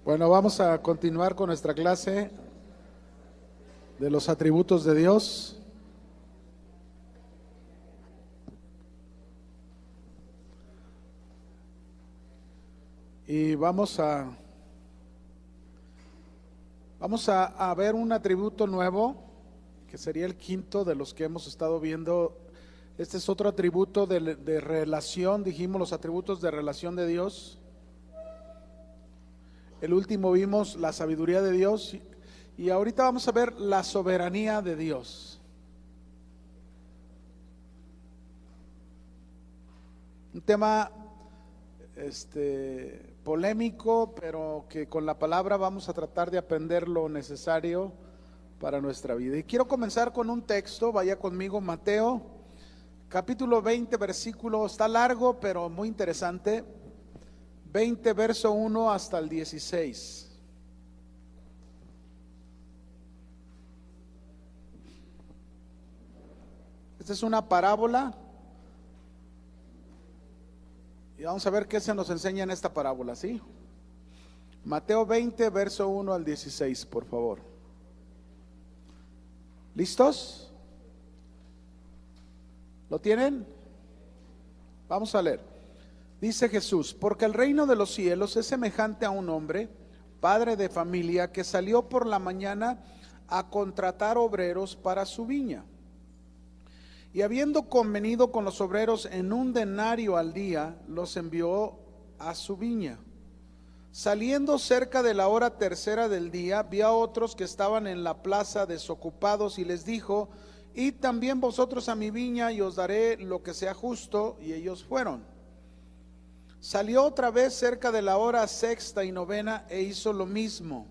Bueno, vamos a continuar con nuestra clase de los atributos de Dios. Y vamos a ver un atributo nuevo, que sería el quinto de los que hemos estado viendo. Este es otro atributo de relación, dijimos los atributos de relación de Dios. El último vimos la sabiduría de Dios y ahorita vamos a ver la soberanía de Dios. Un tema polémico, pero que con la palabra vamos a tratar de aprender lo necesario para nuestra vida. Y quiero comenzar con un texto, vaya conmigo, Mateo, capítulo 20, versículo, está largo, pero muy interesante. 20, verso 1 hasta el 16. Esta es una parábola. Y vamos a ver qué se nos enseña en esta parábola, ¿sí? Mateo 20, verso 1 al 16, por favor. ¿Listos? ¿Lo tienen? Vamos a leer. Dice Jesús: porque el reino de los cielos es semejante a un hombre, padre de familia, que salió por la mañana a contratar obreros para su viña. Y habiendo convenido con los obreros en un denario al día, los envió a su viña. Saliendo cerca de la hora tercera del día, vio a otros que estaban en la plaza desocupados y les dijo: id también vosotros a mi viña y os daré lo que sea justo. Y ellos fueron. Salió otra vez cerca de la hora sexta y novena e hizo lo mismo.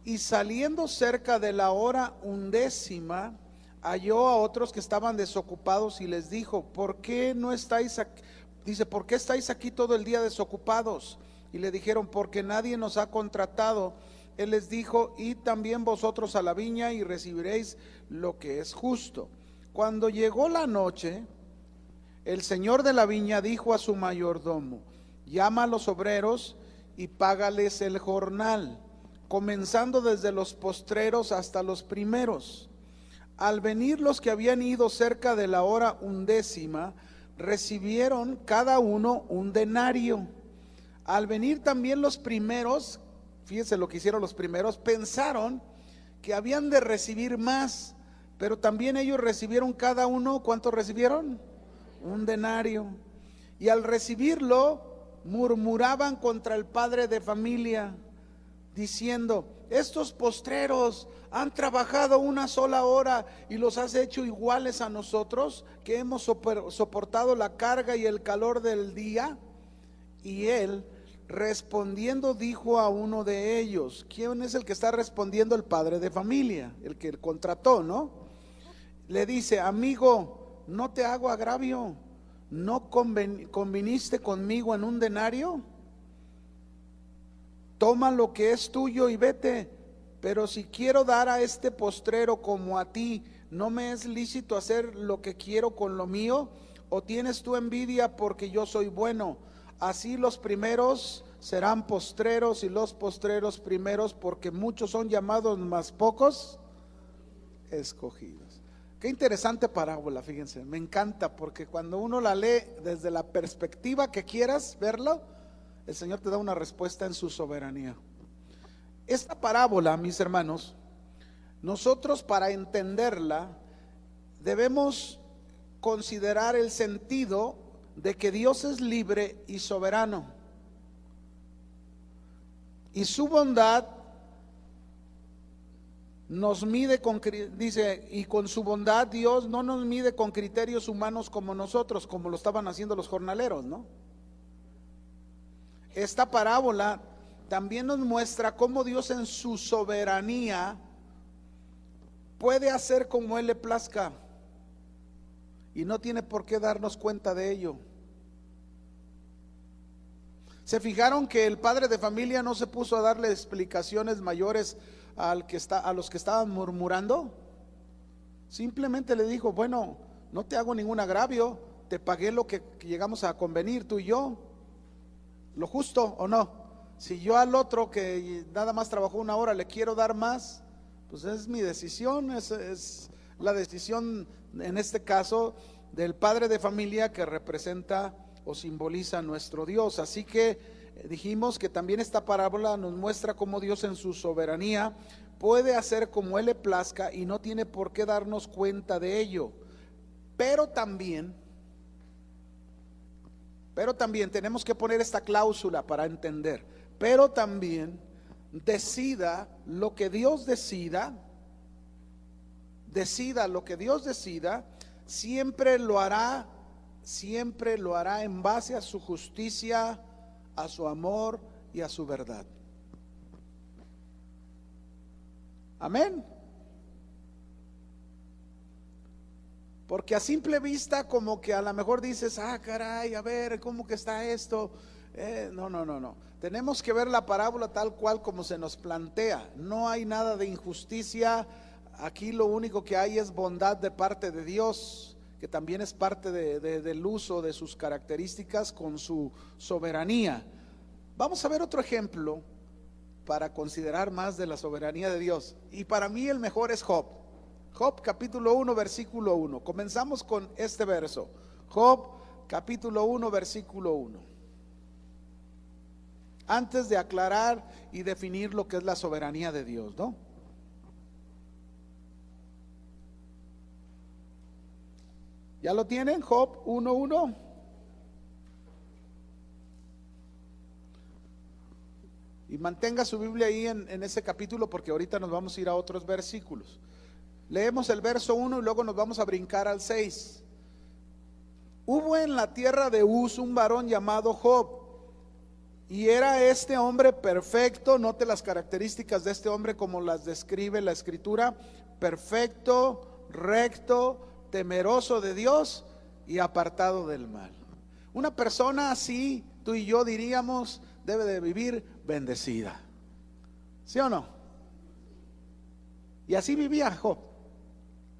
Y saliendo cerca de la hora undécima, halló a otros que estaban desocupados y les dijo: ¿por qué no estáis aquí? Dice: ¿por qué estáis aquí todo el día desocupados? Y le dijeron: porque nadie nos ha contratado. Él les dijo: id también vosotros a la viña y recibiréis lo que es justo. Cuando llegó la noche, el señor de la viña dijo a su mayordomo: llama a los obreros y págales el jornal, comenzando desde los postreros hasta los primeros. Al venir los que habían ido cerca de la hora undécima, recibieron cada uno un denario. Al venir también los primeros, fíjense lo que hicieron los primeros, pensaron que habían de recibir más, pero también ellos recibieron cada uno, ¿cuánto recibieron? Un denario. Y al recibirlo, murmuraban contra el padre de familia, diciendo: estos postreros han trabajado una sola hora y los has hecho iguales a nosotros, que hemos soportado la carga y el calor del día. Y él, respondiendo, dijo a uno de ellos. ¿Quién es el que está respondiendo? El padre de familia, el que contrató, ¿no? Le dice: amigo, no te hago agravio, ¿no conviniste conmigo en un denario? Toma lo que es tuyo y vete. Pero si quiero dar a este postrero como a ti, ¿no me es lícito hacer lo que quiero con lo mío? ¿O tienes tú envidia porque yo soy bueno? Así los primeros serán postreros y los postreros primeros, porque muchos son llamados, mas pocos escogidos. Qué interesante parábola, fíjense, me encanta, porque cuando uno la lee desde la perspectiva que quieras verlo, el Señor te da una respuesta en su soberanía. Esta parábola, mis hermanos, nosotros para entenderla debemos considerar el sentido de que Dios es libre y soberano, y su bondad nos mide dice, y con su bondad Dios no nos mide con criterios humanos como nosotros, como lo estaban haciendo los jornaleros, ¿no? Esta parábola también nos muestra cómo Dios en su soberanía puede hacer como Él le plazca y no tiene por qué darnos cuenta de ello. ¿Se fijaron que el padre de familia no se puso a darle explicaciones mayores a los que estaban murmurando? Simplemente le dijo: bueno, no te hago ningún agravio, te pagué lo que llegamos a convenir tú y yo, lo justo, ¿o no? Si yo al otro que nada más trabajó una hora le quiero dar más, pues es mi decisión, es la decisión en este caso del padre de familia que representa o simboliza a nuestro Dios. Así que dijimos que también esta parábola nos muestra cómo Dios en su soberanía puede hacer como Él le plazca y no tiene por qué darnos cuenta de ello. Pero también tenemos que poner esta cláusula para entender. Pero también decida lo que Dios decida lo que Dios decida, siempre lo hará en base a su justicia, a su amor y a su verdad. Amén. Porque a simple vista como que a lo mejor dices, caray, a ver, ¿cómo que está esto? No. Tenemos que ver la parábola tal cual como se nos plantea. No hay nada de injusticia. Aquí lo único que hay es bondad de parte de Dios, que también es parte del uso de sus características con su soberanía. Vamos a ver otro ejemplo para considerar más de la soberanía de Dios. Y para mí el mejor es Job. Job capítulo 1 versículo 1. Comenzamos con este verso. Job capítulo 1 versículo 1. Antes de aclarar y definir lo que es la soberanía de Dios, ¿no? ¿Ya lo tienen? Job 1:1. Y mantenga su Biblia ahí en ese capítulo, porque ahorita nos vamos a ir a otros versículos. Leemos el verso 1 y luego nos vamos a brincar al 6. Hubo en la tierra de Uz un varón llamado Job, y era este hombre perfecto. Note las características de este hombre como las describe la Escritura: perfecto, recto, temeroso de Dios y apartado del mal. Una persona así, tú y yo diríamos, debe de vivir bendecida. ¿Sí o no? Y así vivía Job.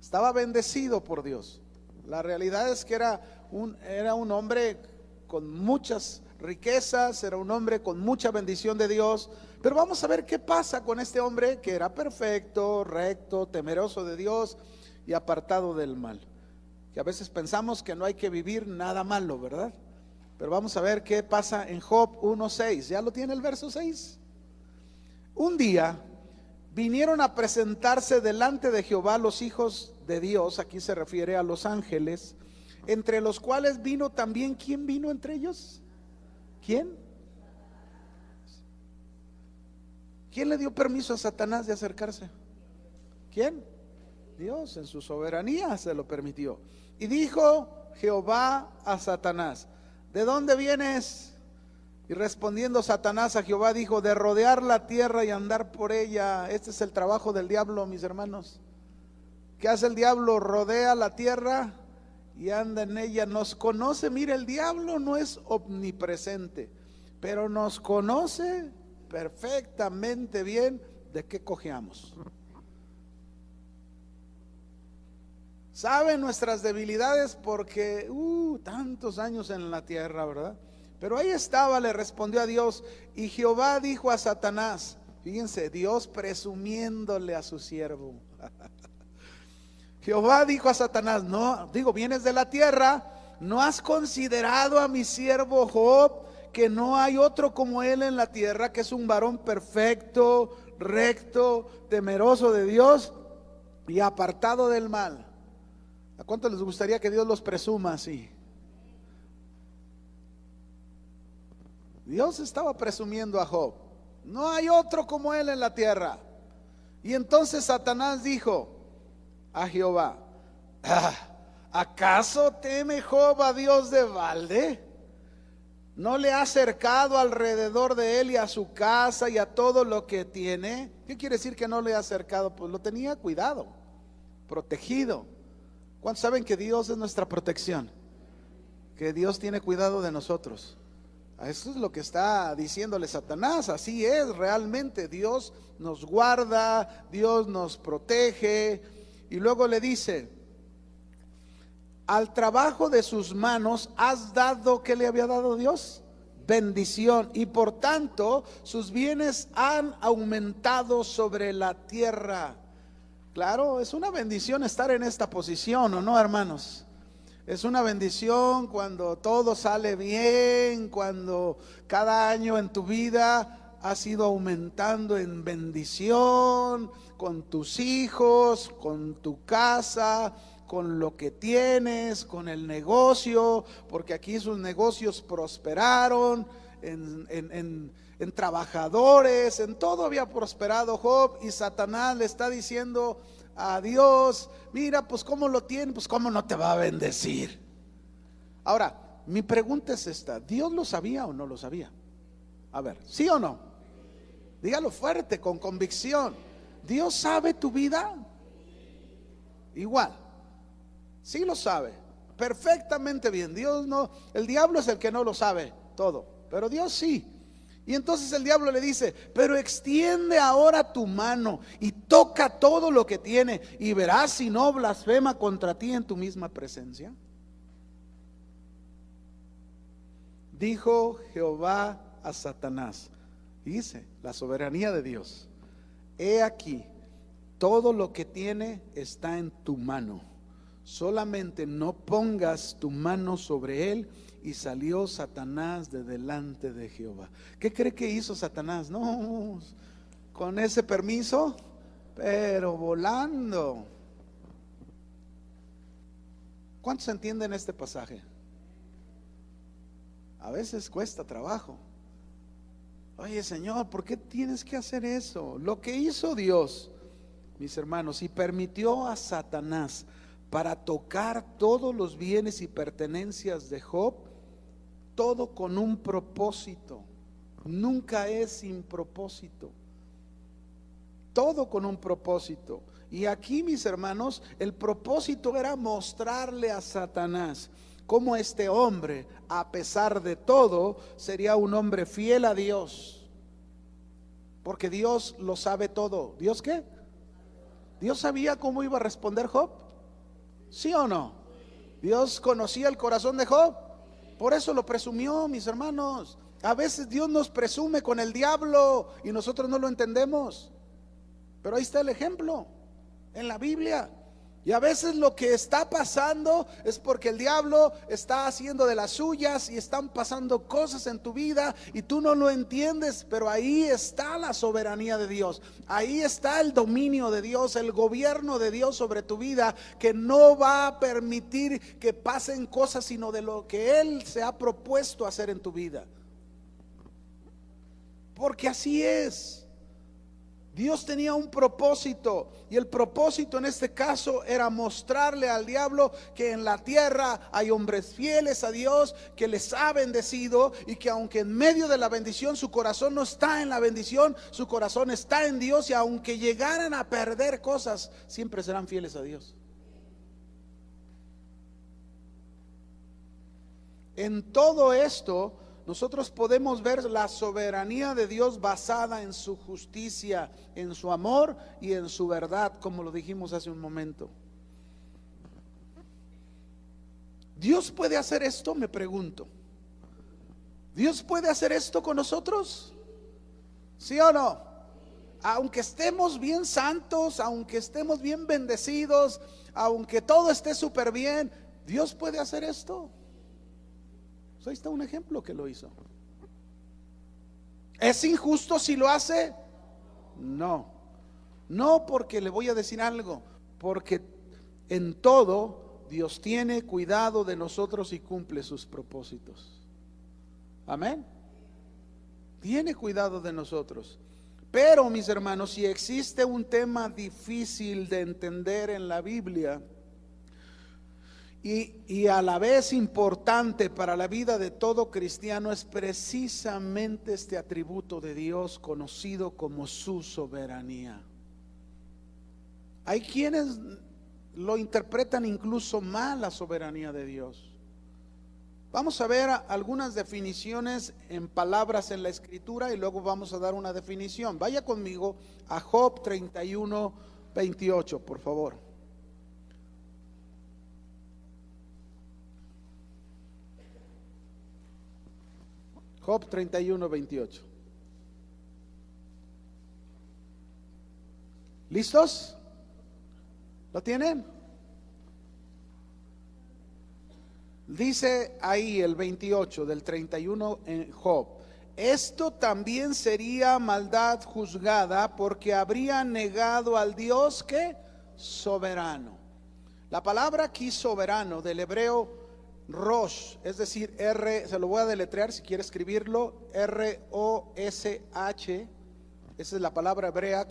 Estaba bendecido por Dios. La realidad es que era un hombre con muchas riquezas, era un hombre con mucha bendición de Dios. Pero vamos a ver qué pasa con este hombre que era perfecto, recto, temeroso de Dios y apartado del mal. Que a veces pensamos que no hay que vivir nada malo, ¿verdad? Pero vamos a ver qué pasa en Job 1:6. ¿Ya lo tiene el verso 6? Un día vinieron a presentarse delante de Jehová los hijos de Dios, aquí se refiere a los ángeles, entre los cuales vino también, ¿quién vino entre ellos? ¿Quién? ¿Quién le dio permiso a Satanás de acercarse? ¿Quién? Dios, en su soberanía se lo permitió. Y dijo Jehová a Satanás: ¿de dónde vienes? Y respondiendo Satanás a Jehová dijo: de rodear la tierra y andar por ella. Este es el trabajo del diablo, mis hermanos. ¿Qué hace el diablo? Rodea la tierra y anda en ella. Nos conoce. Mire, el diablo no es omnipresente, pero nos conoce perfectamente bien de qué cojeamos. Sabe nuestras debilidades porque tantos años en la tierra, ¿verdad? Pero ahí estaba, le respondió a Dios. Y Jehová dijo a Satanás, fíjense, Dios presumiéndole a su siervo. Jehová dijo a Satanás: vienes de la tierra, ¿no has considerado a mi siervo Job, que no hay otro como él en la tierra, que es un varón perfecto, recto, temeroso de Dios y apartado del mal? ¿A cuánto les gustaría que Dios los presuma así? Dios estaba presumiendo a Job: no hay otro como él en la tierra. Y entonces Satanás dijo a Jehová: ¿acaso teme Job a Dios de balde? ¿No le ha cercado alrededor de él y a su casa y a todo lo que tiene? ¿Qué quiere decir que no le ha cercado? Pues lo tenía cuidado, protegido. ¿Cuántos saben que Dios es nuestra protección? Que Dios tiene cuidado de nosotros. Eso es lo que está diciéndole Satanás. Así es realmente. Dios nos guarda, Dios nos protege. Y luego le dice: al trabajo de sus manos has dado. ¿Qué le había dado Dios? bendición, y por tanto sus bienes han aumentado sobre la tierra. Claro, es una bendición estar en esta posición, ¿o no, hermanos? Es una bendición cuando todo sale bien, cuando cada año en tu vida has ido aumentando en bendición, con tus hijos, con tu casa, con lo que tienes, con el negocio, porque aquí sus negocios prosperaron, en trabajadores, en todo había prosperado Job, y Satanás le está diciendo a Dios: mira, pues cómo lo tiene, pues cómo no te va a bendecir. Ahora, mi pregunta es esta: ¿Dios lo sabía o no lo sabía? A ver, ¿sí o no? Dígalo fuerte, con convicción. ¿Dios sabe tu vida? Igual, sí lo sabe, perfectamente bien. Dios no, el diablo es el que no lo sabe todo, pero Dios sí. Y entonces el diablo le dice: pero extiende ahora tu mano y toca todo lo que tiene, y verás si no blasfema contra ti en tu misma presencia. Dijo Jehová a Satanás, dice la soberanía de Dios: he aquí, todo lo que tiene está en tu mano, solamente no pongas tu mano sobre él. Y salió Satanás de delante de Jehová. ¿Qué cree que hizo Satanás? No, con ese permiso, pero volando. ¿Cuántos entienden este pasaje? A veces cuesta trabajo. Oye, Señor, ¿por qué tienes que hacer eso? Lo que hizo Dios, mis hermanos, y permitió a Satanás para tocar todos los bienes y pertenencias de Job, todo con un propósito. Nunca es sin propósito. Todo con un propósito. Y aquí, mis hermanos, el propósito era mostrarle a Satanás cómo este hombre, a pesar de todo, sería un hombre fiel a Dios. Porque Dios lo sabe todo. ¿Dios qué? ¿Dios sabía cómo iba a responder Job? ¿Sí o no? ¿Dios conocía el corazón de Job? Por eso lo presumió, mis hermanos. A veces Dios nos presume con el diablo y nosotros no lo entendemos. Pero ahí está el ejemplo en la Biblia. Y a veces lo que está pasando es porque el diablo está haciendo de las suyas y están pasando cosas en tu vida y tú no lo entiendes, pero ahí está la soberanía de Dios. Ahí está el dominio de Dios, el gobierno de Dios sobre tu vida, que no va a permitir que pasen cosas sino de lo que Él se ha propuesto hacer en tu vida. Porque así es. Dios tenía un propósito, y el propósito en este caso era mostrarle al diablo que en la tierra hay hombres fieles a Dios, que les ha bendecido, y que aunque en medio de la bendición su corazón no está en la bendición, su corazón está en Dios, y aunque llegaran a perder cosas, siempre serán fieles a Dios. En todo esto nosotros podemos ver la soberanía de Dios basada en su justicia, en su amor y en su verdad, como lo dijimos hace un momento. ¿Dios puede hacer esto? Me pregunto. ¿Dios puede hacer esto con nosotros? ¿Sí o no? Aunque estemos bien santos, aunque estemos bien bendecidos, aunque todo esté súper bien, ¿Dios puede hacer esto? Pues ahí está un ejemplo que lo hizo. ¿Es injusto si lo hace? No. No, porque le voy a decir algo, porque en todo Dios tiene cuidado de nosotros y cumple sus propósitos. Amén. Tiene cuidado de nosotros. Pero, mis hermanos, si existe un tema difícil de entender en la Biblia, y a la vez importante para la vida de todo cristiano, es precisamente este atributo de Dios conocido como su soberanía. Hay quienes lo interpretan incluso mal, la soberanía de Dios. Vamos a ver algunas definiciones en palabras en la Escritura y luego vamos a dar una definición. Vaya conmigo a Job 31:28, por favor. Job 31:28. ¿Listos? ¿Lo tienen? Dice ahí el 28 del 31 en Job: esto también sería maldad juzgada, porque habría negado al Dios que soberano. La palabra aquí soberano del hebreo Rosh, es decir, se lo voy a deletrear si quiere escribirlo, R-O-S-H. Esa es la palabra hebrea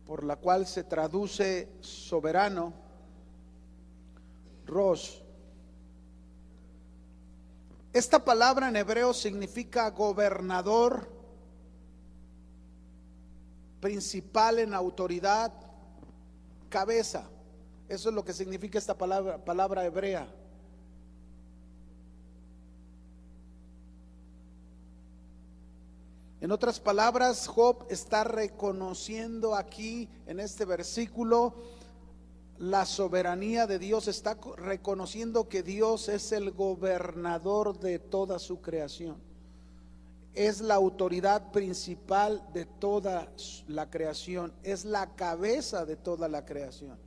por la cual se traduce soberano, Rosh. Esta palabra en hebreo significa gobernador, principal en autoridad, cabeza. Eso es lo que significa esta palabra hebrea. En otras palabras, Job está reconociendo aquí en este versículo la soberanía de Dios, está reconociendo que Dios es el gobernador de toda su creación, es la autoridad principal de toda la creación, es la cabeza de toda la creación.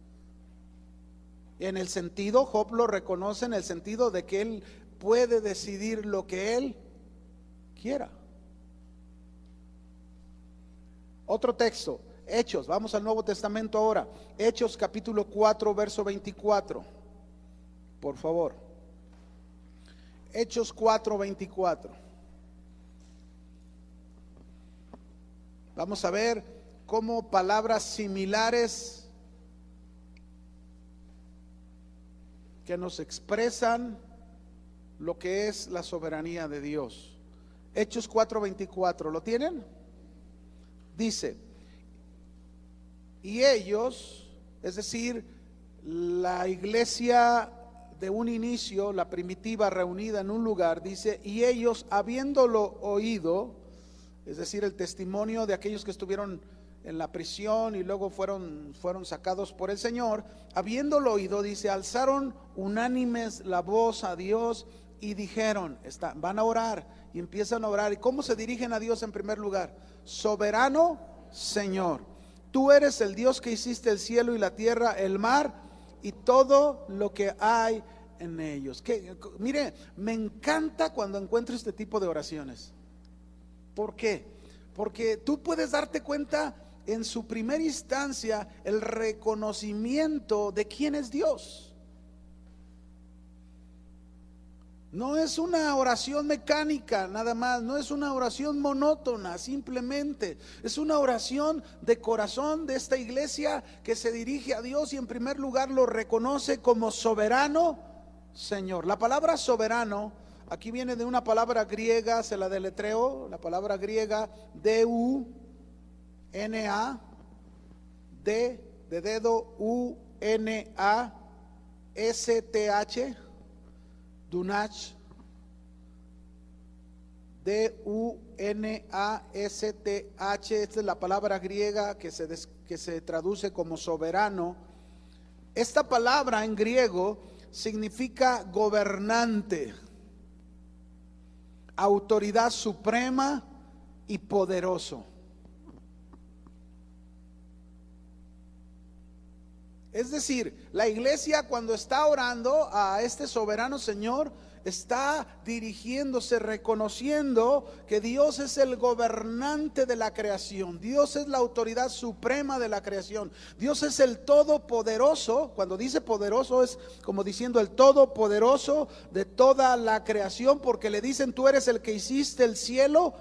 En el sentido, Job lo reconoce en el sentido de que él puede decidir lo que él quiera. Otro texto, Hechos, vamos al Nuevo Testamento ahora. Hechos capítulo 4, verso 24. Por favor. Hechos 4, 24. Vamos a ver cómo palabras similares que nos expresan lo que es la soberanía de Dios. Hechos 4, 24. ¿Lo tienen? Dice: y ellos, es decir, la iglesia de un inicio, la primitiva reunida en un lugar, dice, y ellos habiéndolo oído, es decir, el testimonio de aquellos que estuvieron en la prisión y luego fueron sacados por el Señor, habiéndolo oído, dice, alzaron unánimes la voz a Dios y dijeron, van a orar y empiezan a orar. ¿Y cómo se dirigen a Dios en primer lugar? Soberano Señor, tú eres el Dios que hiciste el cielo y la tierra, el mar y todo lo que hay en ellos. Mire, me encanta cuando encuentro este tipo de oraciones. ¿Por qué? Porque tú puedes darte cuenta en su primera instancia el reconocimiento de quién es Dios. No es una oración mecánica nada más, no es una oración monótona, simplemente es una oración de corazón de esta iglesia que se dirige a Dios y en primer lugar lo reconoce como soberano Señor. La palabra soberano aquí viene de una palabra griega, se la deletreo, la palabra griega D-U-N-A, D de dedo, U-N-A, S-T-H, Dunach, D-U-N-A-S-T-H. Esta es la palabra griega que se traduce como soberano. Esta palabra en griego significa gobernante, autoridad suprema y poderoso. Es decir, la iglesia cuando está orando a este soberano Señor, está dirigiéndose, reconociendo que Dios es el gobernante de la creación. Dios es la autoridad suprema de la creación. Dios es el todopoderoso. Cuando dice poderoso es como diciendo el todopoderoso de toda la creación, porque le dicen, tú eres el que hiciste el cielo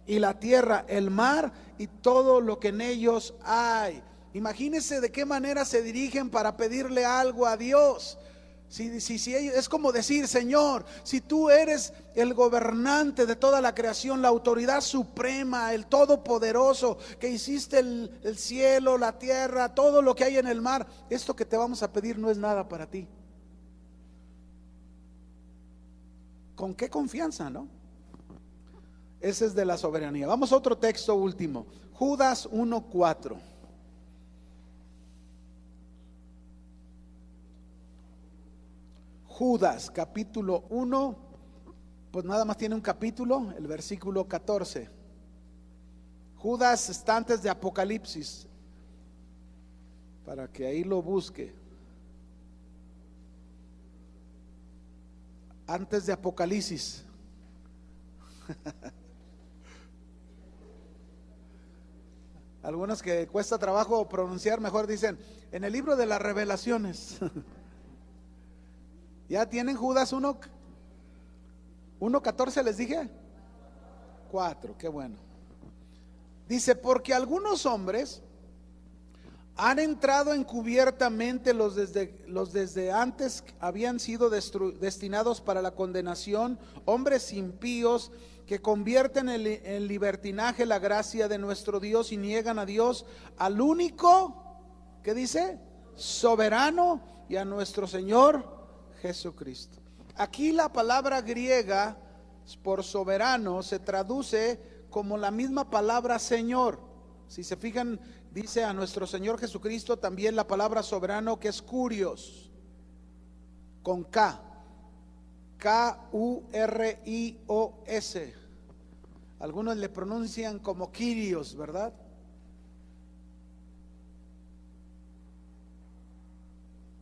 y la tierra, el mar y todo lo que en ellos hay. Imagínense de qué manera se dirigen para pedirle algo a Dios. Si es como decir, Señor, si tú eres el gobernante de toda la creación, la autoridad suprema, el todopoderoso, que hiciste el cielo, la tierra, todo lo que hay en el mar, esto que te vamos a pedir no es nada para ti. ¿Con qué confianza, no? Ese es de la soberanía. Vamos a otro texto último, Judas 1:4. Judas capítulo 1, pues nada más tiene un capítulo, el versículo 14. Judas está antes de Apocalipsis, para que ahí lo busque. Antes de Apocalipsis. Algunos que cuesta trabajo pronunciar, mejor dicen, en el libro de las Revelaciones. ¿Ya tienen Judas 1:14 les dije? 4, qué bueno. Dice, porque algunos hombres han entrado encubiertamente, los desde antes habían sido destinados para la condenación, hombres impíos que convierten en libertinaje la gracia de nuestro Dios y niegan a Dios, al único, ¿qué dice? Soberano, y a nuestro Señor Jesucristo. Aquí la palabra griega por soberano se traduce como la misma palabra Señor. Si se fijan, dice a nuestro Señor Jesucristo también la palabra soberano, que es Kurios, con K, Kurios. Algunos le pronuncian como Kyrios, ¿verdad?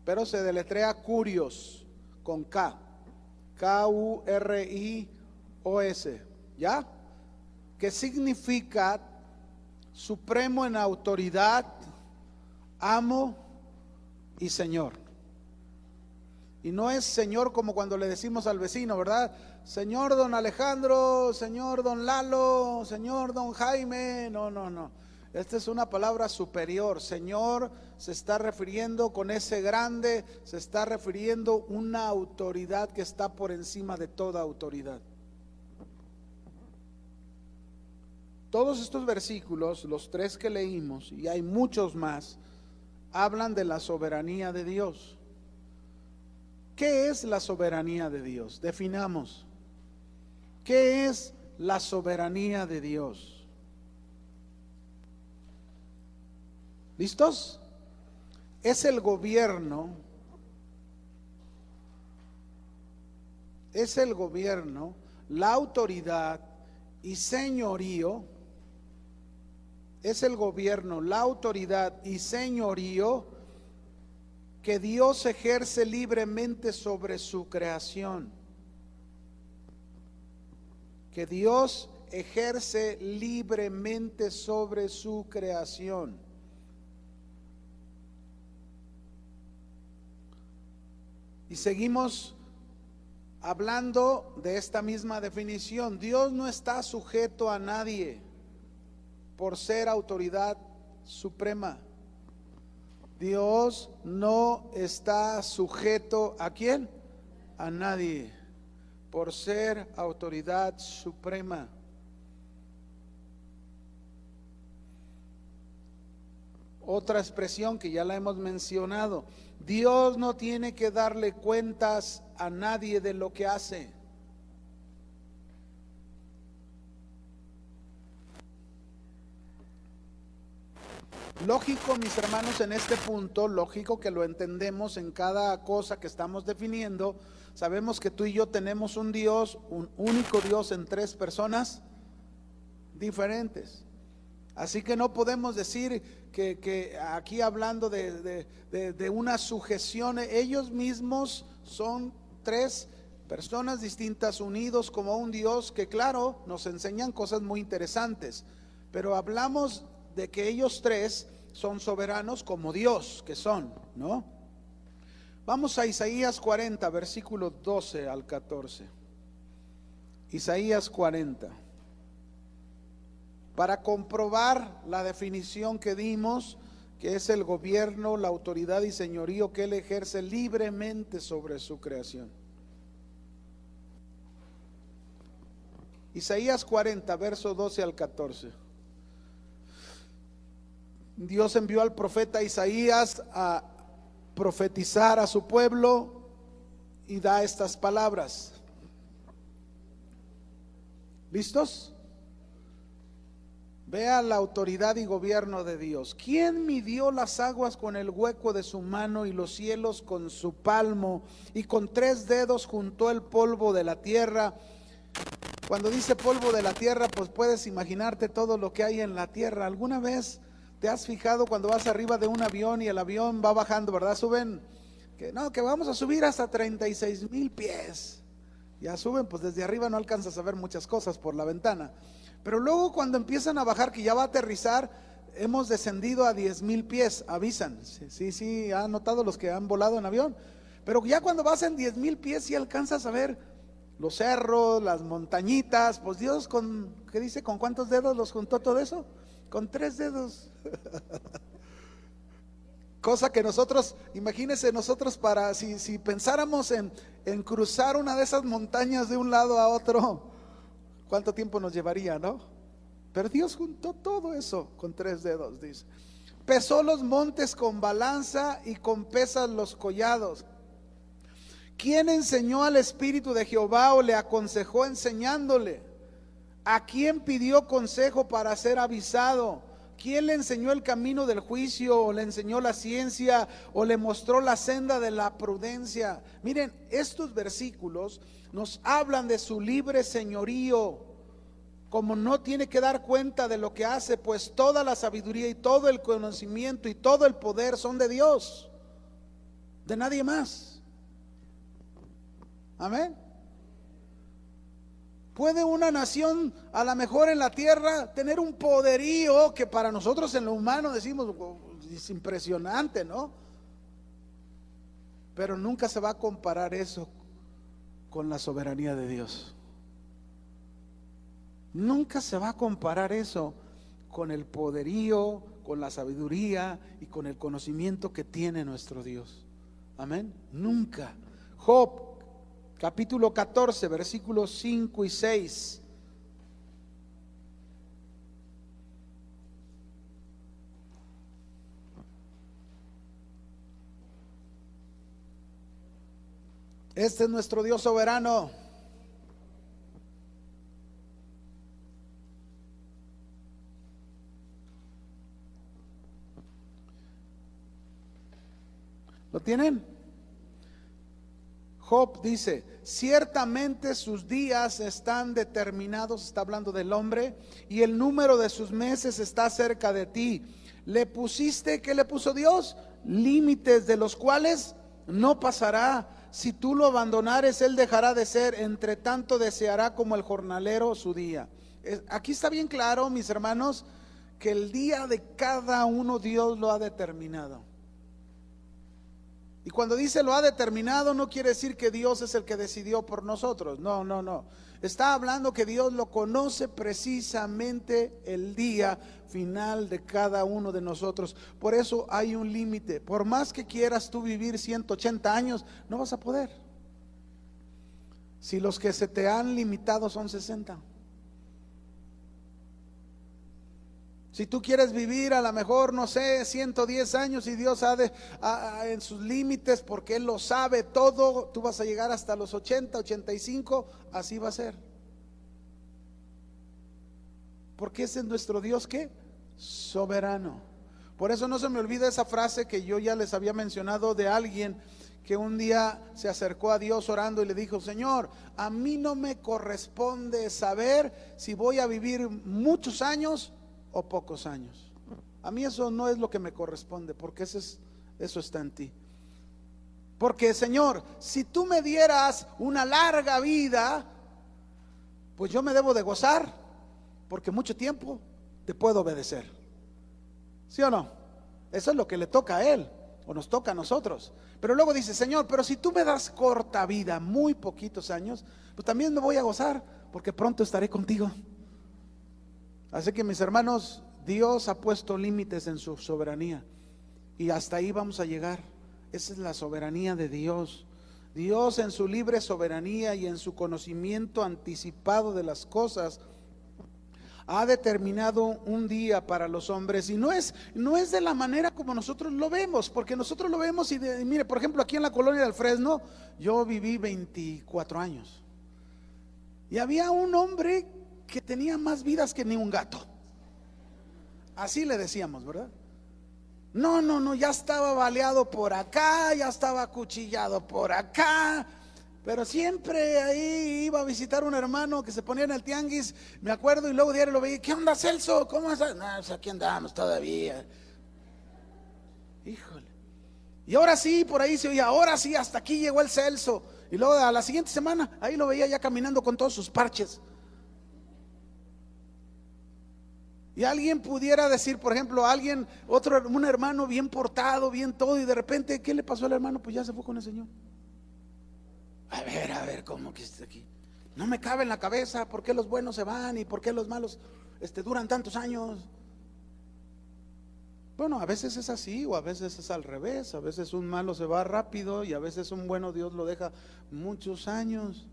Pero se deletrea Kurios, con K, Kurios, ¿ya? Que significa supremo en autoridad, amo y Señor. Y no es Señor como cuando le decimos al vecino, ¿verdad? Señor don Alejandro, Señor don Lalo, Señor don Jaime. No. Esta es una palabra superior. Señor se está refiriendo con ese grande, se está refiriendo una autoridad que está por encima de toda autoridad. Todos estos versículos, los 3 que leímos, y hay muchos más, hablan de la soberanía de Dios. ¿Qué es la soberanía de Dios? Definamos. ¿Qué es la soberanía de Dios? ¿Listos? Es el gobierno, la autoridad y señorío. Es el gobierno, la autoridad y señorío que Dios ejerce libremente sobre su creación. Que Dios ejerce libremente sobre su creación. Y seguimos hablando de esta misma definición. Dios no está sujeto a nadie por ser autoridad suprema. Dios no está sujeto ¿a quién? A nadie, por ser autoridad suprema. Otra expresión que ya la hemos mencionado: Dios no tiene que darle cuentas a nadie de lo que hace. Lógico, mis hermanos, en este punto, lógico que lo entendemos en cada cosa que estamos definiendo. Sabemos que tú y yo tenemos un Dios, un único Dios en 3 personas diferentes. Así que no podemos decir que aquí hablando de una sujeción, ellos mismos son 3 personas distintas unidos como un Dios que, claro, nos enseñan cosas muy interesantes, pero hablamos de que ellos 3 son soberanos como Dios que son, ¿no? Vamos a Isaías 40, versículos 12 al 14. Isaías 40. Para comprobar la definición que dimos, que es el gobierno, la autoridad y señorío que Él ejerce libremente sobre su creación. Isaías 40, verso 12 al 14. Dios envió al profeta Isaías a profetizar a su pueblo y da estas palabras. ¿Listos? Vea la autoridad y gobierno de Dios. ¿Quién midió las aguas con el hueco de su mano y los cielos con su palmo, y con 3 dedos juntó el polvo de la tierra? Cuando dice polvo de la tierra, pues puedes imaginarte todo lo que hay en la tierra. ¿Alguna vez te has fijado cuando vas arriba de un avión y el avión va bajando, verdad? Suben, que no, que vamos a subir hasta 36,000 pies. Ya suben, pues desde arriba no alcanzas a ver muchas cosas por la ventana. Pero luego cuando empiezan a bajar, que ya va a aterrizar, hemos descendido a 10,000 pies, avisan. Sí, han notado los que han volado en avión. Pero ya cuando vas en 10,000 pies, sí alcanzas a ver los cerros, las montañitas. Pues Dios, ¿qué dice? ¿Con cuántos dedos los juntó todo eso? Con 3 dedos. Cosa que nosotros, imagínense nosotros si pensáramos en cruzar una de esas montañas de un lado a otro, ¿cuánto tiempo nos llevaría, no? Pero Dios juntó todo eso con 3 dedos, dice. Pesó los montes con balanza y con pesas los collados. ¿Quién enseñó al Espíritu de Jehová o le aconsejó enseñándole? ¿A quién pidió consejo para ser avisado? ¿Quién le enseñó el camino del juicio, o le enseñó la ciencia, o le mostró la senda de la prudencia? Miren, estos versículos nos hablan de su libre señorío, como no tiene que dar cuenta de lo que hace, pues toda la sabiduría y todo el conocimiento y todo el poder son de Dios, de nadie más. Amén. ¿Puede una nación, a lo mejor en la tierra, tener un poderío que para nosotros en lo humano decimos, es impresionante, ¿no? Pero nunca se va a comparar eso con la soberanía de Dios. Nunca se va a comparar eso con el poderío, con la sabiduría y con el conocimiento que tiene nuestro Dios. Amén. Nunca. Job capítulo 14, versículos 5 y 6. Este es nuestro Dios soberano. ¿Lo tienen? Job dice, ciertamente sus días están determinados, está hablando del hombre, y el número de sus meses está cerca de ti. Le pusiste, ¿qué le puso Dios? Límites de los cuales no pasará. Si tú lo abandonares, él dejará de ser, entre tanto deseará como el jornalero su día. Aquí está bien claro, mis hermanos, que el día de cada uno Dios lo ha determinado. Y cuando dice lo ha determinado, no quiere decir que Dios es el que decidió por nosotros. No. Está hablando que Dios lo conoce precisamente el día final de cada uno de nosotros. Por eso hay un límite. Por más que quieras tú vivir 180 años, no vas a poder. Si los que se te han limitado son 60. Si tú quieres vivir a lo mejor, no sé, 110 años y Dios en sus límites, porque Él lo sabe todo, tú vas a llegar hasta los 80, 85, así va a ser. Porque ese es nuestro Dios, ¿qué? Soberano. Por eso no se me olvida esa frase que yo ya les había mencionado de alguien que un día se acercó a Dios orando y le dijo, Señor, a mí no me corresponde saber si voy a vivir muchos años o pocos años. A mí eso no es lo que me corresponde, porque eso está en ti. Porque Señor, si tú me dieras una larga vida, pues yo me debo de gozar, porque mucho tiempo te puedo obedecer. ¿Sí o no? Eso es lo que le toca a Él, o nos toca a nosotros. Pero luego dice, Señor, pero si tú me das corta vida, muy poquitos años, pues también me voy a gozar, porque pronto estaré contigo. Así que mis hermanos, Dios ha puesto límites en su soberanía y hasta ahí vamos a llegar. Esa es la soberanía de Dios. Dios en su libre soberanía y en su conocimiento anticipado de las cosas ha determinado un día para los hombres, y no es de la manera como nosotros lo vemos, porque nosotros lo vemos y mire, por ejemplo, aquí en la colonia del Fresno yo viví 24 años y había un hombre que tenía más vidas que ni un gato. Así le decíamos, ¿verdad? No, ya estaba baleado por acá, ya estaba acuchillado por acá. Pero siempre ahí iba a visitar un hermano que se ponía en el tianguis, me acuerdo, y luego diario lo veía. ¿Qué onda, Celso? ¿Cómo estás? No, pues aquí andamos todavía. Híjole. Y ahora sí, por ahí se oía, ahora sí, hasta aquí llegó el Celso. Y luego a la siguiente semana, ahí lo veía ya caminando con todos sus parches. Y alguien pudiera decir, por ejemplo, alguien, un hermano bien portado, bien todo, y de repente, ¿qué le pasó al hermano? Pues ya se fue con el Señor. A ver, ¿cómo que está aquí? No me cabe en la cabeza por qué los buenos se van y por qué los malos duran tantos años. Bueno, a veces es así o a veces es al revés. A veces un malo se va rápido y a veces un bueno Dios lo deja muchos años.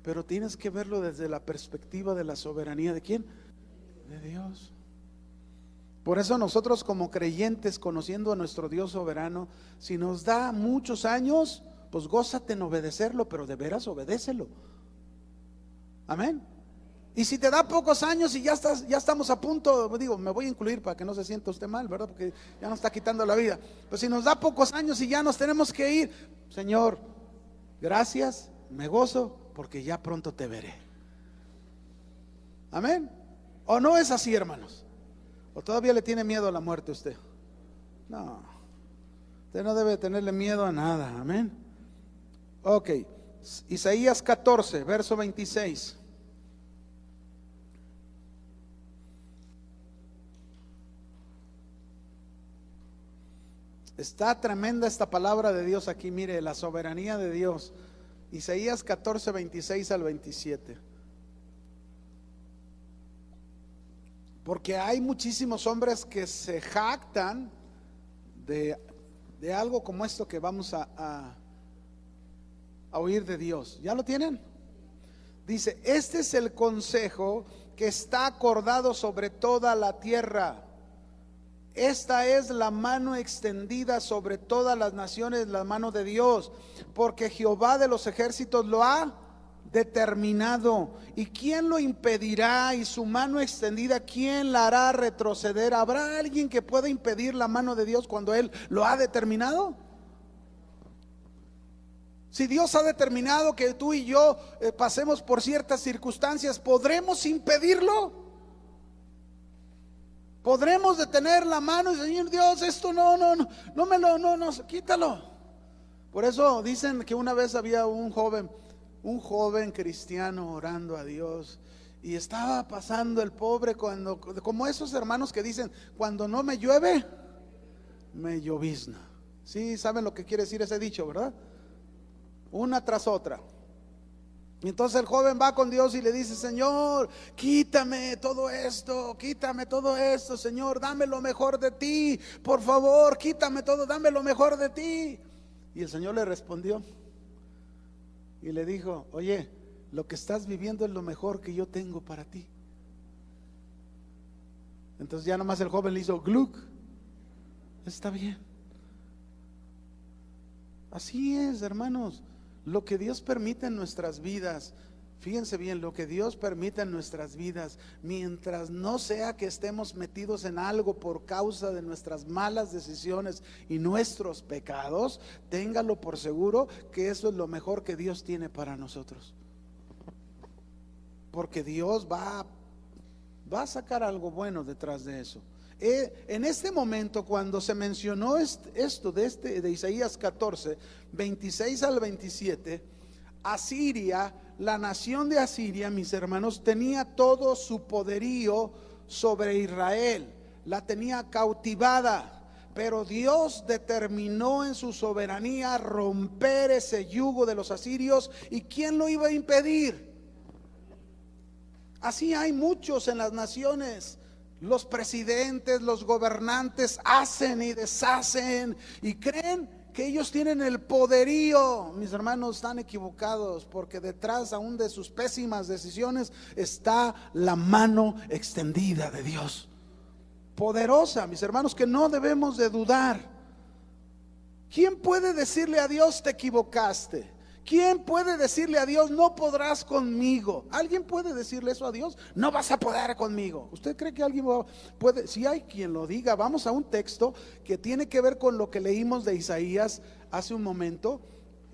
Pero tienes que verlo desde la perspectiva de la soberanía ¿de quién? De Dios. Por eso nosotros como creyentes, conociendo a nuestro Dios soberano, si nos da muchos años, pues gózate en obedecerlo, pero de veras obedécelo. Amén. Y si te da pocos años y ya estamos a punto, digo, me voy a incluir para que no se sienta usted mal, ¿verdad? Porque ya nos está quitando la vida. Pues si nos da pocos años y ya nos tenemos que ir, Señor, gracias, me gozo porque ya pronto te veré. Amén. ¿O no es así, hermanos? ¿O todavía le tiene miedo a la muerte usted? No, usted no debe tenerle miedo a nada. Amén. Ok, Isaías 14, verso 26. Está tremenda esta palabra de Dios aquí, mire, la soberanía de Dios. Isaías 14, 26 al 27. Porque hay muchísimos hombres que se jactan de algo como esto que vamos a oír de Dios. ¿Ya lo tienen? Dice, este es el consejo que está acordado sobre toda la tierra. Esta es la mano extendida sobre todas las naciones, la mano de Dios, porque Jehová de los ejércitos lo ha determinado. ¿Y quién lo impedirá? Y su mano extendida, ¿quién la hará retroceder? ¿Habrá alguien que pueda impedir la mano de Dios cuando Él lo ha determinado? Si Dios ha determinado que tú y yo pasemos por ciertas circunstancias, ¿podremos impedirlo? ¿Podremos detener la mano y decir, Señor Dios, esto no, quítalo? Por eso dicen que una vez había un joven cristiano orando a Dios y estaba pasando el pobre como esos hermanos que dicen, cuando no me llueve, me llovizna. Sí, saben lo que quiere decir ese dicho, ¿verdad? Una tras otra. Y entonces el joven va con Dios y le dice, Señor, quítame todo esto, Señor, dame lo mejor de ti, por favor, quítame todo, dame lo mejor de ti. Y el Señor le respondió y le dijo, oye, lo que estás viviendo es lo mejor que yo tengo para ti. Entonces ya nomás el joven le hizo gluck. Está bien. Así es, hermanos. Lo que Dios permite en nuestras vidas, fíjense bien, lo que Dios permite en nuestras vidas, mientras no sea que estemos metidos en algo por causa de nuestras malas decisiones y nuestros pecados, téngalo por seguro que eso es lo mejor que Dios tiene para nosotros. Porque Dios va a sacar algo bueno detrás de eso. En este momento, cuando se mencionó esto de Isaías 14, 26 al 27, Asiria, la nación de Asiria, mis hermanos, tenía todo su poderío sobre Israel, la tenía cautivada, pero Dios determinó en su soberanía romper ese yugo de los asirios. ¿Y quién lo iba a impedir? Así hay muchos en las naciones. Los presidentes, los gobernantes hacen y deshacen y creen que ellos tienen el poderío. Mis hermanos, están equivocados, porque detrás aún de sus pésimas decisiones está la mano extendida de Dios, poderosa, mis hermanos, que no debemos de dudar. ¿Quién puede decirle a Dios, te equivocaste? ¿Quién puede decirle a Dios, no podrás conmigo? ¿Alguien puede decirle eso a Dios? No vas a poder conmigo. ¿Usted cree que alguien puede? Si hay quien lo diga. Vamos a un texto que tiene que ver con lo que leímos de Isaías hace un momento.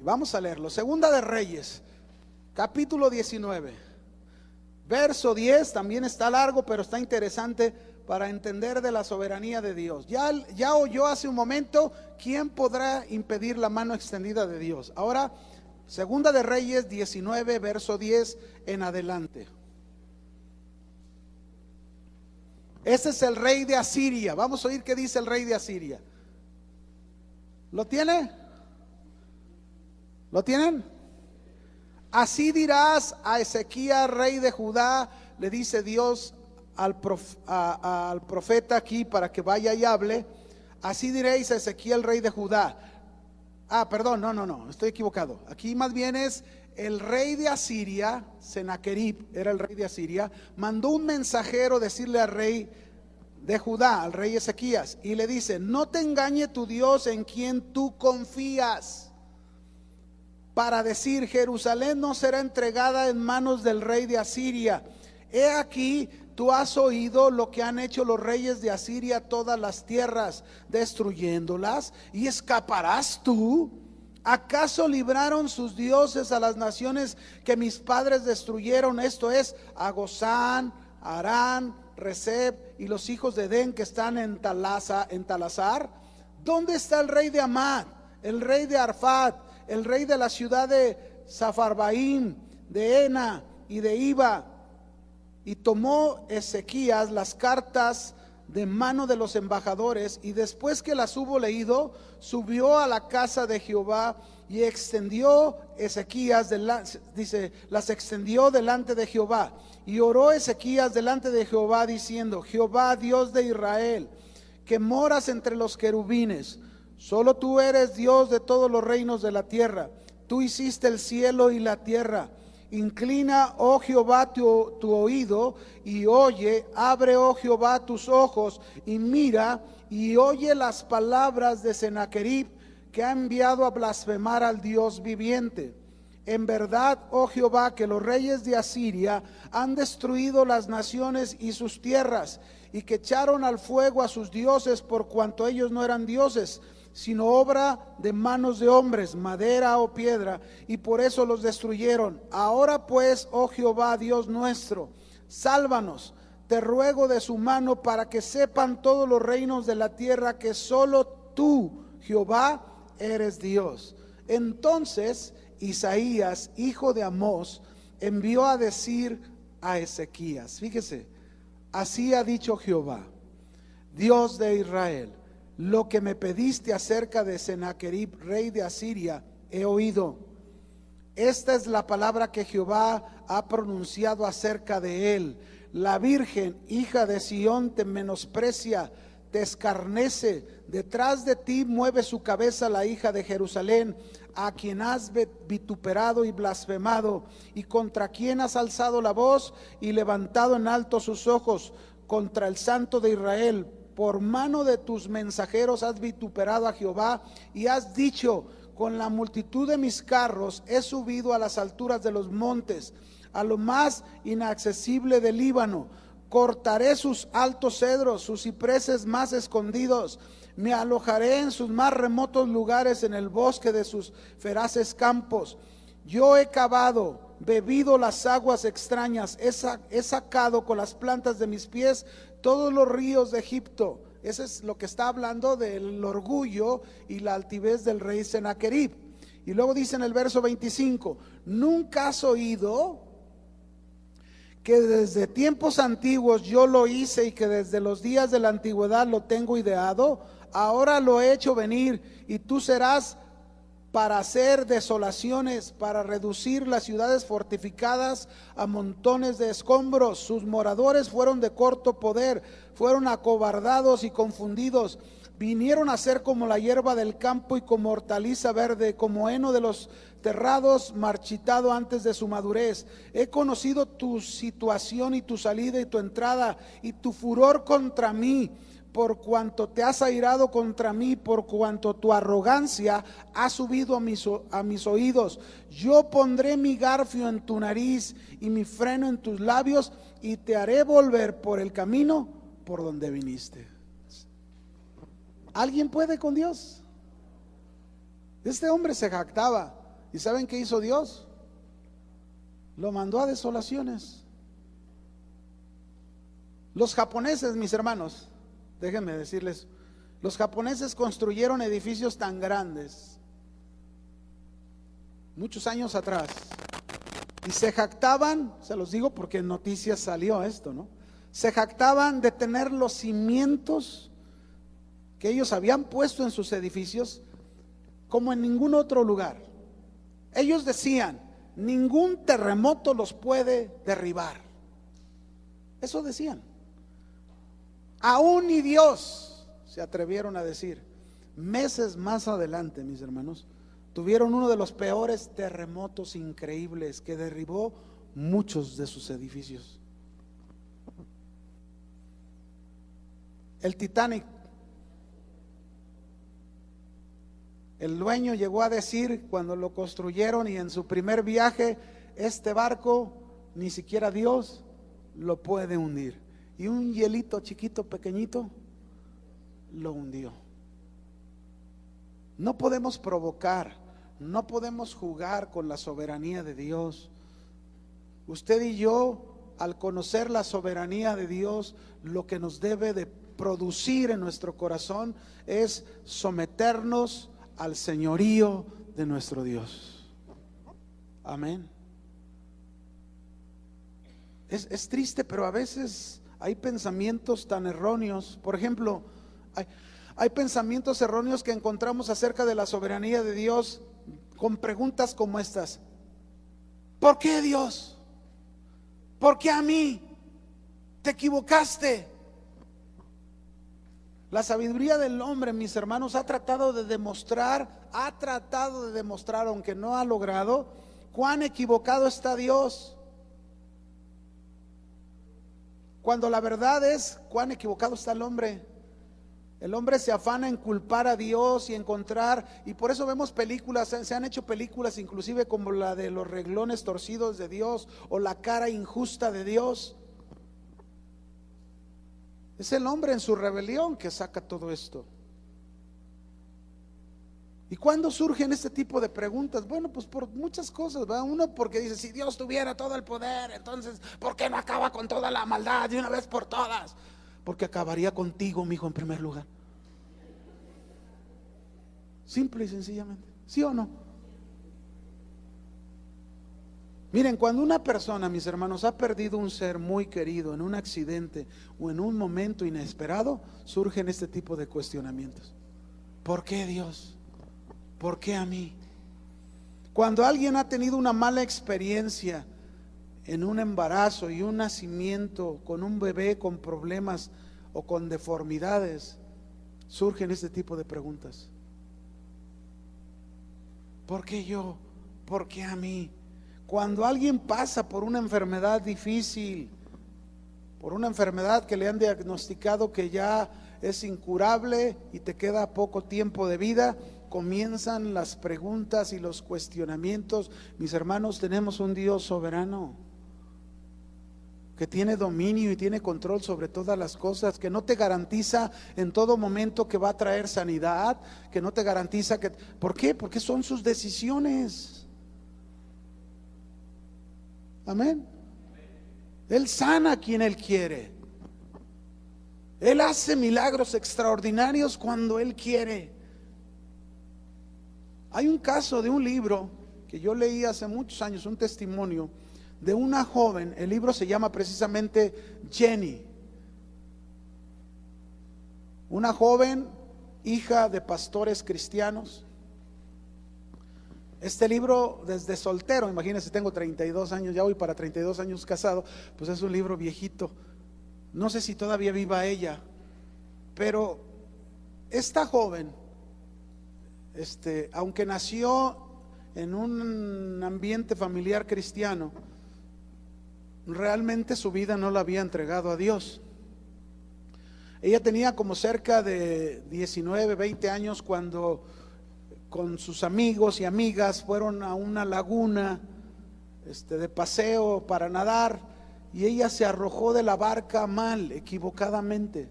Vamos a leerlo. Segunda de Reyes, capítulo 19, verso 10. También está largo, pero está interesante para entender de la soberanía de Dios. Ya oyó hace un momento quién podrá impedir la mano extendida de Dios. Ahora, Segunda de Reyes 19, verso 10 en adelante. Ese es el rey de Asiria. Vamos a oír qué dice el rey de Asiria. ¿Lo tiene? ¿Lo tienen? Así dirás a Ezequías, rey de Judá, le dice Dios al profeta aquí para que vaya y hable. Así diréis a Ezequiel, rey de Judá. Perdón, no, estoy equivocado. Aquí más bien es el rey de Asiria, Senaquerib era el rey de Asiria, mandó un mensajero decirle al rey de Judá, al rey Ezequías, y le dice: no te engañe tu Dios en quien tú confías, para decir: Jerusalén no será entregada en manos del rey de Asiria. He aquí, tú has oído lo que han hecho los reyes de Asiria a todas las tierras, destruyéndolas, y escaparás tú. ¿Acaso libraron sus dioses a las naciones que mis padres destruyeron? Esto es, a Gozán, Harán, Rezeb y los hijos de Edén que están en Talasar. ¿Dónde está el rey de Amad, el rey de Arfat, el rey de la ciudad de Safarbaim, de Ena y de Iba? Y tomó Ezequías las cartas de mano de los embajadores, y después que las hubo leído, subió a la casa de Jehová y extendió Ezequías, las extendió delante de Jehová. Y oró Ezequías delante de Jehová diciendo: Jehová, Dios de Israel, que moras entre los querubines, solo tú eres Dios de todos los reinos de la tierra. Tú hiciste el cielo y la tierra. Inclina, oh Jehová, tu oído y oye. Abre, oh Jehová, tus ojos y mira y oye las palabras de Senaquerib, que ha enviado a blasfemar al Dios viviente. En verdad, oh Jehová, que los reyes de Asiria han destruido las naciones y sus tierras, y que echaron al fuego a sus dioses, por cuanto ellos no eran dioses, sino obra de manos de hombres, madera o piedra, y por eso los destruyeron. Ahora pues, oh Jehová, Dios nuestro, sálvanos, te ruego, de su mano, para que sepan todos los reinos de la tierra que solo tú, Jehová, eres Dios. Entonces Isaías, hijo de Amós, envió a decir a Ezequías, fíjese, así ha dicho Jehová, Dios de Israel: lo que me pediste acerca de Senaquerib, rey de Asiria, he oído. Esta es la palabra que Jehová ha pronunciado acerca de él. La virgen, hija de Sión, te menosprecia, te escarnece. Detrás de ti mueve su cabeza la hija de Jerusalén, a quien has vituperado y blasfemado, y contra quien has alzado la voz y levantado en alto sus ojos, contra el Santo de Israel. Por mano de tus mensajeros has vituperado a Jehová y has dicho: con la multitud de mis carros he subido a las alturas de los montes, a lo más inaccesible del Líbano. Cortaré sus altos cedros, sus cipreses más escondidos. Me alojaré en sus más remotos lugares, en el bosque de sus feraces campos. Yo he cavado, bebido las aguas extrañas, he sacado con las plantas de mis pies todos los ríos de Egipto. Eso es lo que está hablando del orgullo y la altivez del rey Senaquerib. Y luego dice en el verso 25: ¿nunca has oído que desde tiempos antiguos yo lo hice, y que desde los días de la antigüedad lo tengo ideado? Ahora lo he hecho venir, y tú serás para hacer desolaciones, para reducir las ciudades fortificadas a montones de escombros. Sus moradores fueron de corto poder, fueron acobardados y confundidos. Vinieron a ser como la hierba del campo y como hortaliza verde, como heno de los terrados marchitado antes de su madurez. He conocido tu situación y tu salida y tu entrada y tu furor contra mí, por cuanto te has airado contra mí, por cuanto tu arrogancia ha subido a mis oídos. Yo pondré mi garfio en tu nariz y mi freno en tus labios, y te haré volver por el camino por donde viniste. ¿Alguien puede con Dios? Este hombre se jactaba ¿Y saben qué hizo Dios? Lo mandó a desolaciones. Los japoneses, mis hermanos, déjenme decirles, los japoneses construyeron edificios tan grandes muchos años atrás y se jactaban, se los digo porque en noticias salió esto, ¿no? Se jactaban de tener los cimientos que ellos habían puesto en sus edificios como en ningún otro lugar. Ellos decían, ningún terremoto los puede derribar. Eso decían. Aún ni Dios, se atrevieron a decir. Meses más adelante, mis hermanos, tuvieron uno de los peores terremotos increíbles que derribó muchos de sus edificios. El Titanic. El dueño llegó a decir cuando lo construyeron y en su primer viaje, este barco ni siquiera Dios lo puede hundir. Y un hielito chiquito, pequeñito, lo hundió. No podemos provocar, no podemos jugar con la soberanía de Dios. Usted y yo, al conocer la soberanía de Dios, lo que nos debe de producir en nuestro corazón es someternos al señorío de nuestro Dios. Amén. Es triste, pero a veces hay pensamientos tan erróneos. Por ejemplo, hay pensamientos erróneos que encontramos acerca de la soberanía de Dios con preguntas como estas: ¿por qué Dios? ¿Por qué a mí? ¿Te equivocaste? La sabiduría del hombre, mis hermanos, ha tratado de demostrar, aunque no ha logrado, cuán equivocado está Dios. Cuando la verdad es cuán equivocado está el hombre. El hombre se afana en culpar a Dios y encontrar, y por eso vemos películas, se han hecho películas inclusive como la de los renglones torcidos de Dios o la cara injusta de Dios. Es el hombre en su rebelión que saca todo esto. ¿Y cuándo surgen este tipo de preguntas? Bueno, pues por muchas cosas, ¿verdad? Uno porque dice, si Dios tuviera todo el poder, entonces ¿por qué no acaba con toda la maldad de una vez por todas? Porque acabaría contigo, mijo, en primer lugar. Simple y sencillamente, ¿sí o no? Miren, cuando una persona, mis hermanos, ha perdido un ser muy querido en un accidente o en un momento inesperado, surgen este tipo de cuestionamientos. ¿Por qué Dios? ¿Por qué a mí? Cuando alguien ha tenido una mala experiencia en un embarazo y un nacimiento con un bebé con problemas o con deformidades, surgen este tipo de preguntas. ¿Por qué yo? ¿Por qué a mí? Cuando alguien pasa por una enfermedad difícil, por una enfermedad que le han diagnosticado que ya es incurable y te queda poco tiempo de vida, comienzan las preguntas y los cuestionamientos. Mis hermanos, tenemos un Dios soberano que tiene dominio y tiene control sobre todas las cosas, que no te garantiza en todo momento que va a traer sanidad, que no te garantiza que... ¿Por qué? Porque son sus decisiones. Amén. Él sana a quien Él quiere. Él hace milagros extraordinarios cuando Él quiere. Hay un caso de un libro que yo leí hace muchos años, un testimonio de una joven. El libro se llama precisamente Jenny. Una joven hija de pastores cristianos. Este libro desde soltero, imagínense, tengo 32 años, ya voy para 32 años casado, pues es un libro viejito. No sé si todavía viva ella, pero esta joven, aunque nació en un ambiente familiar cristiano, realmente su vida no la había entregado a Dios. Ella tenía como cerca de 19, 20 años cuando con sus amigos y amigas fueron a una laguna de paseo para nadar, y ella se arrojó de la barca mal, equivocadamente.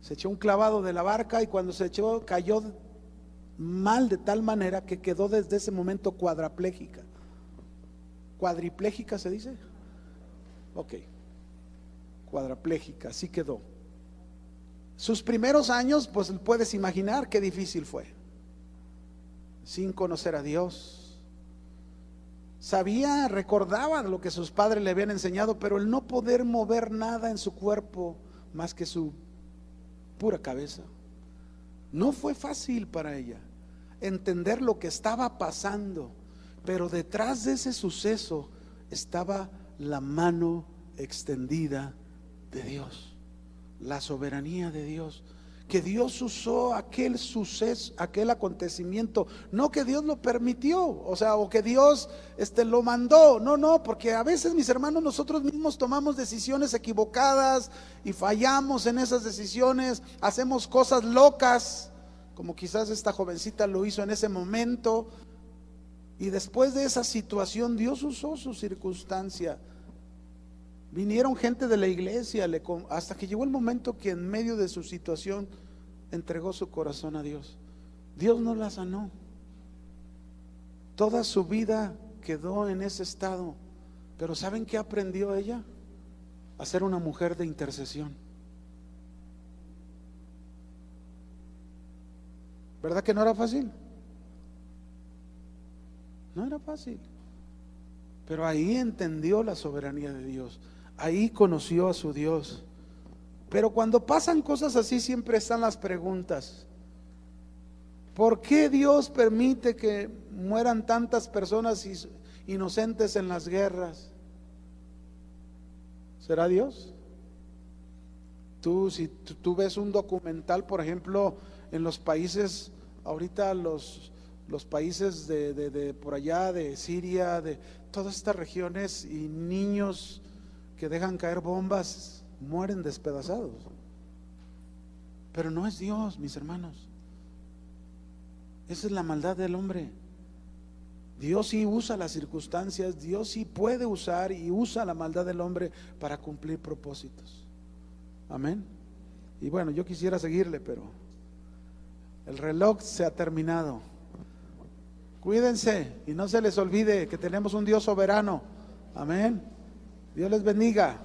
Se echó un clavado de la barca y cuando se echó cayó mal de tal manera que quedó desde ese momento cuadraplégica. ¿Cuadriplégica se dice? Ok, cuadraplégica, así quedó. Sus primeros años, pues puedes imaginar qué difícil fue, sin conocer a Dios. Sabía, recordaba lo que sus padres le habían enseñado, pero el no poder mover nada en su cuerpo más que su pura cabeza. No fue fácil para ella entender lo que estaba pasando, pero detrás de ese suceso estaba la mano extendida de Dios, la soberanía de Dios, que Dios usó aquel suceso, aquel acontecimiento, no que Dios lo permitió, o que Dios lo mandó, no, porque a veces, mis hermanos, nosotros mismos tomamos decisiones equivocadas y fallamos en esas decisiones, hacemos cosas locas, como quizás esta jovencita lo hizo en ese momento, y después de esa situación Dios usó su circunstancia. Vinieron gente de la iglesia, hasta que llegó el momento que en medio de su situación entregó su corazón a Dios. Dios no la sanó. Toda su vida quedó en ese estado. Pero ¿saben qué aprendió ella? A ser una mujer de intercesión. ¿Verdad que no era fácil? No era fácil. Pero ahí entendió la soberanía de Dios. Ahí conoció a su Dios. Pero cuando pasan cosas así siempre están las preguntas. ¿Por qué Dios permite que mueran tantas personas inocentes en las guerras? ¿Será Dios? Si tú ves un documental, por ejemplo, en los países, ahorita los países de por allá, de Siria, de todas estas regiones, y niños que dejan caer bombas, mueren despedazados. Pero no es Dios, mis hermanos. Esa es la maldad del hombre. Dios sí usa las circunstancias, Dios sí puede usar y usa la maldad del hombre para cumplir propósitos. Amén. Y bueno, yo quisiera seguirle, pero el reloj se ha terminado. Cuídense y no se les olvide que tenemos un Dios soberano. Amén. Dios les bendiga.